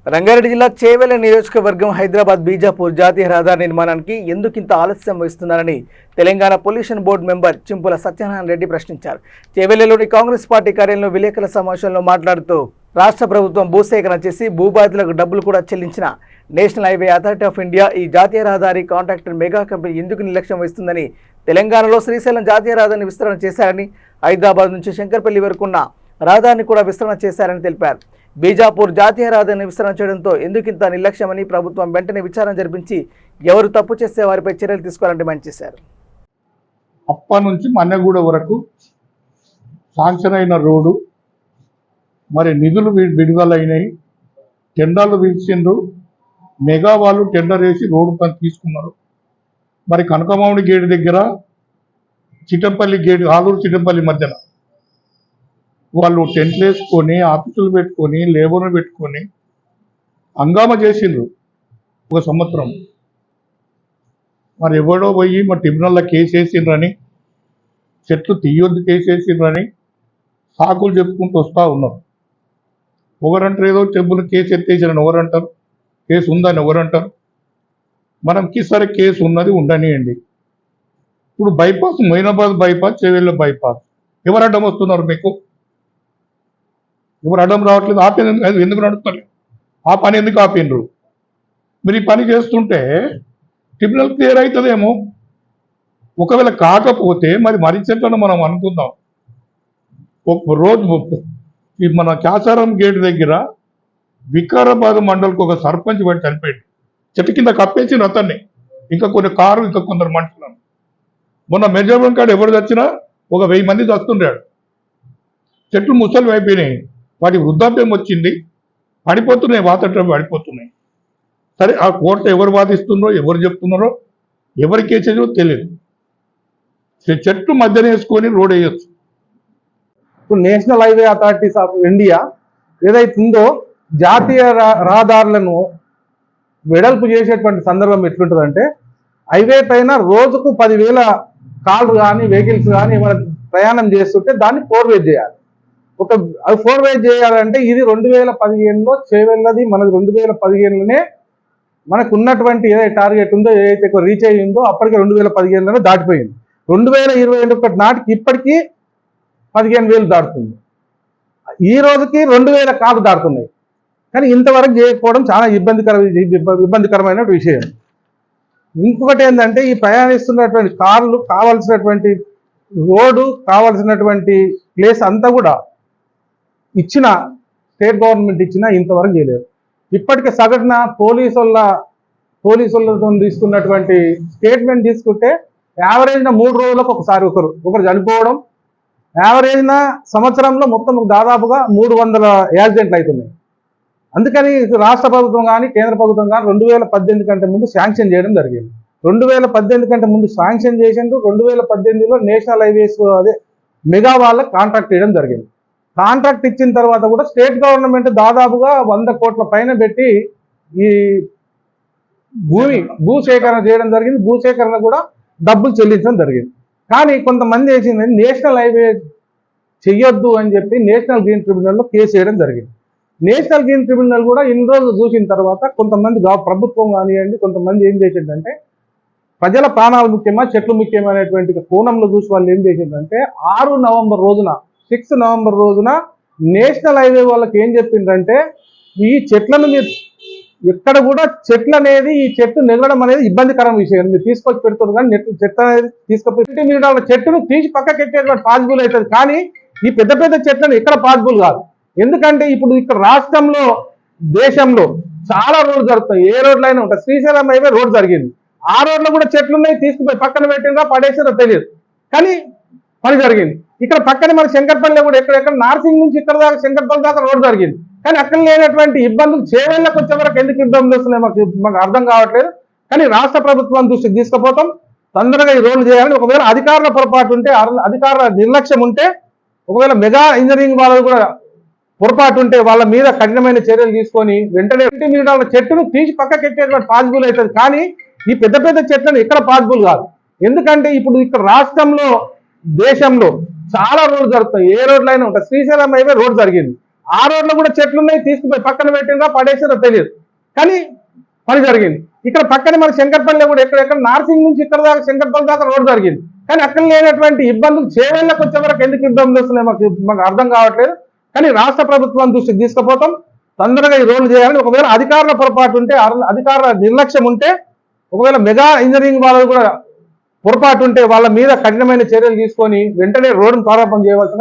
రంగారెడ్డి జిల్లా చేవెళ్ల నియోజకవర్గం హైదరాబాద్ బీజాపూర్ జాతీయ రహదారి నిర్మాణానికి ఎందుకింత ఆలస్యం వస్తున్నారని Telangana pollution board member Chimpula Satyanarayana Reddy ప్రశ్నించారు. చేవెళ్లలోని కాంగ్రెస్ పార్టీ కార్యాలయంలో విలేకరుల సమావేశంలో మాట్లాడుతూ రాష్ట్ర ప్రభుత్వం భూసేకరణ చేసి భూబాధితులకు డబ్బులు కూడా చెల్లించిన national highway authority of India ఈ జాతీయ రహదారి కాంట్రాక్టర్ మెగా కంపెనీ ఎందుకు నిర్లక్ష్యం వహిస్తుందని, తెలంగాణలో శ్రీశైలం జాతీయ రహదారిని విస్తరణ చేశారని, హైదరాబాద్ నుంచి శంకర్పల్లి వరకు ఉన్న రహదారిని కూడా విస్తరణ చేశారని తెలిపారు. బీజాపూర్ జాతీయ రహదారిని విస్తరణ చేయడంతో ఎందుకింత నిర్లక్ష్యమని ప్రభుత్వం వెంటనే విచారణ జరిపించి ఎవరు తప్పు చేసే వారిపై చర్యలు తీసుకోవాలని డిమాండ్ చేశారు. అప్పటి నుంచి మన్నెగూడ వరకు శాంక్షన్ అయిన రోడ్డు మరి నిధులు విడుదలైనాయి, టెండర్లు పిలిచిండ్రు, మెగా వాళ్ళు టెండర్ వేసి రోడ్డు పని తీసుకున్నారు. మరి కనకమామిడి గేటు దగ్గర చిట్టంపల్లి గేటు ఆలూరు చిట్టంపల్లి మధ్యన వాళ్ళు టెంట్లు వేసుకొని ఆఫీసులు పెట్టుకొని లేబర్లు పెట్టుకొని హంగామా చేసిండ్రు ఒక సంవత్సరం. మరి ఎవడో పోయి మా ట్రిబ్యునల్లో కేసు వేసిండ్రని, చెట్లు తీయొద్దు కేసు వేసిండ్రని సాకులు చెప్పుకుంటూ వస్తూ ఉన్నారు. ఒకరంటారు ఏదో చెప్పులు కేసు ఎత్తేసారని ఎవరంటారు, కేసు ఉందని ఎవరంటారు. మనకి సరే కేసు ఉన్నది ఉండనియండి. ఇప్పుడు bypass Moinabad bypass, Chevella bypass ఎవరు అడ్డం వస్తున్నారు? మీకు ఎవరు అడ్డం రావట్లేదు? ఆపి ఎందుకు నడుపుతారు? ఆ పని ఎందుకు ఆపిండ్రు? మీరు ఈ పని చేస్తుంటే ట్రిబ్యునల్ క్లియర్ అవుతుందేమో. ఒకవేళ కాకపోతే మరి చెట్లను మనం అనుకుందాం. ఒక రోజు మన క్యాసారం గేట్ దగ్గర వికారాబాద్ మండలికి ఒక సర్పంచ్ పడి చనిపోయింది. చెట్టు కింద కప్పేసి అతన్ని, ఇంకా కొన్ని కారు, ఇంకా కొందరు మనుషులను. మొన్న మెజర్మెంట్ కార్డు ఎవరు చచ్చినా ఒక 1000 మంది చస్తుంటాడు. చెట్లు ముసలి అయిపోయినాయి, వాటి వృద్ధాప్యం వచ్చింది, పడిపోతున్నాయి, వాతట్రం పడిపోతున్నాయి. సరే ఆ కోర్టు ఎవరు వాదిస్తున్నారో, ఎవరు చెప్తున్నారో, ఎవరి కేసేదో తెలియదు. చెట్టు మధ్యన వేసుకొని రోడ్ వేయచ్చు. ఇప్పుడు national highway authorities of India ఏదైతే ఉందో జాతీయ రహదారులను వెడల్పు చేసేటువంటి సందర్భం ఎట్లుంటుందంటే, హైవే పైన రోజుకు 10,000 కార్లు కానీ వెహికల్స్ కానీ ఏమైనా ప్రయాణం చేస్తుంటే దాన్ని 4 వే చేయాలి. ఒక 4 వే చేయాలంటే ఇది 2015లో చేవెళ్ళది, మనది 2015లోనే మనకు ఉన్నటువంటి ఏదైతే టార్గెట్ ఉందో, ఏదైతే రీచ్ అయ్యిందో అప్పటికే 2015లోనే దాటిపోయింది. 2021 నాటికి ఇప్పటికీ 15,000 దాటుతుంది. ఈ రోజుకి 2,000 కార్లు దాటుతున్నాయి. కానీ ఇంతవరకు చేయకపోవడం చాలా ఇబ్బందికరమైన విషయం. ఇంకొకటి ఏంటంటే, ఈ ప్రయాణిస్తున్నటువంటి కార్లు కావాల్సినటువంటి రోడ్డు, కావాల్సినటువంటి ప్లేస్ అంతా కూడా ఇచ్చిన స్టేట్ గవర్నమెంట్ ఇచ్చినా ఇంతవరకు చేయలేదు. ఇప్పటికే సగటున పోలీసులతో తీసుకున్నటువంటి స్టేట్మెంట్ తీసుకుంటే యావరేజ్న 3 రోజులకు ఒకసారి ఒకరు చనిపోవడం, యావరేజ్న సంవత్సరంలో మొత్తం దాదాపుగా 300 యాక్సిడెంట్లు అవుతున్నాయి. అందుకని రాష్ట్ర ప్రభుత్వం కానీ కేంద్ర ప్రభుత్వం కానీ 2018 కంటే ముందు శాంక్షన్ చేయడం జరిగింది. 2018 కంటే ముందు శాంక్షన్ చేసిండ్రు. 2018లో నేషనల్ హైవేస్ అదే మెగా వాళ్ళకి కాంట్రాక్ట్ ఇవ్వడం జరిగింది. కాంట్రాక్ట్ ఇచ్చిన తర్వాత కూడా స్టేట్ గవర్నమెంట్ దాదాపుగా 100 కోట్ల పైన పెట్టి ఈ భూసేకరణ చేయడం జరిగింది. భూసేకరణ కూడా డబ్బులు చెల్లించడం జరిగింది. కానీ కొంతమంది వేసింది నేషనల్ హైవే చెయ్యొద్దు అని చెప్పి నేషనల్ గ్రీన్ ట్రిబ్యునల్లో కేసు వేయడం జరిగింది. నేషనల్ గ్రీన్ ట్రిబ్యునల్ కూడా ఇన్ని రోజులు చూసిన తర్వాత కొంతమంది ప్రభుత్వం కానివ్వండి, కొంతమంది ఏం చేసిందంటే ప్రజల ప్రాణాలు ముఖ్యమా చెట్లు ముఖ్యమైనటువంటి కోణంలో చూసి వాళ్ళు ఏం చేసిందంటే 6 నవంబర్ రోజున నేషనల్ హైవే వాళ్ళకి ఏం చెప్పిందంటే, ఈ చెట్లను మీరు ఎక్కడ కూడా చెట్లు అనేది ఈ చెట్టు నెగడం అనేది ఇబ్బందికరమైన విషయం. మీరు తీసుకొచ్చి పెడుతుంది కానీ చెట్టు అనేది తీసుకొచ్చి మీరు చెట్టును తీసి పక్కకెట్టేటువంటి పాసిబుల్ అవుతుంది. కానీ ఈ పెద్ద పెద్ద చెట్లను ఎక్కడ పాసిబుల్ కాదు. ఎందుకంటే ఇప్పుడు ఇక్కడ రాష్ట్రంలో, దేశంలో చాలా రోడ్లు జరుగుతాయి. ఏ రోడ్లైనా ఉంటాయి. శ్రీశైలం హైవే రోడ్ జరిగింది. ఆ రోడ్లో కూడా చెట్లు ఉన్నాయి, తీసుకుపోయి పక్కన పెట్టిందా పడేసారో తెలియదు, కానీ పని జరిగింది. ఇక్కడ పక్కనే మన శంకర్పల్లి కూడా ఎక్కడెక్కడ నార్సింగ్ నుంచి ఇక్కడ దాకా శంకర్పల్లి దాకా రోడ్ జరిగింది. కానీ అక్కడ లేనటువంటి ఇబ్బందులు చేవెళ్ళకి వచ్చే వరకు ఎందుకు ఇబ్బందులు వస్తున్నాయి మాకు అర్థం కావట్లేదు. కానీ రాష్ట్ర ప్రభుత్వం దృష్టికి తీసుకుపోతాం. తొందరగా ఈ రోడ్లు చేయాలని, ఒకవేళ అధికారుల పొరపాటు ఉంటే, అధికారుల నిర్లక్ష్యం ఉంటే, ఒకవేళ మెగా ఇంజనీరింగ్ వాళ్ళు కూడా పొరపాటు ఉంటే వాళ్ళ మీద కఠినమైన చర్యలు తీసుకొని వెంటనే చెట్టును తీసి పక్కకెట్టేటువంటి పాసిబుల్ అవుతుంది. కానీ ఈ పెద్ద పెద్ద చెట్లను ఎక్కడ పాసిబుల్ కాదు. ఎందుకంటే ఇప్పుడు ఇక్కడ రాష్ట్రంలో, దేశంలో చాలా రోడ్లు జరుగుతాయి. ఏ రోడ్లైనా ఉంటాయి. శ్రీశైలం హైవే రోడ్ జరిగింది. ఆ రోడ్లో కూడా చెట్లు ఉన్నాయి, తీసుకుపోయి పక్కన పెట్టిందా పడేసారో తెలియదు, కానీ పని జరిగింది. ఇక్కడ పక్కనే మన శంకర్పల్లి కూడా ఎక్కడెక్కడ నార్సింగ్ నుంచి ఇక్కడ దాకా శంకర్పల్లి దాకా రోడ్ జరిగింది, కానీ అక్కడ లేనటువంటి ఇబ్బందులు చేవేళ్ళకి వచ్చే వరకు ఎందుకు ఇబ్బందులు వస్తున్నాయి మాకు అర్థం కావట్లేదు. కానీ రాష్ట్ర ప్రభుత్వం దృష్టికి తీసుకుపోతాం, తొందరగా ఈ రోడ్లు చేయాలని. ఒకవేళ అధికారుల పొరపాటు ఉంటే, అధికారుల నిర్లక్ష్యం ఉంటే, ఒకవేళ మెగా ఇంజనీరింగ్ వాళ్ళు కూడా పొరపాటు ఉంటే వాళ్ళ మీద కఠినమైన చర్యలు తీసుకొని వెంటనే రోడ్డును ప్రారంభం చేయవలసిన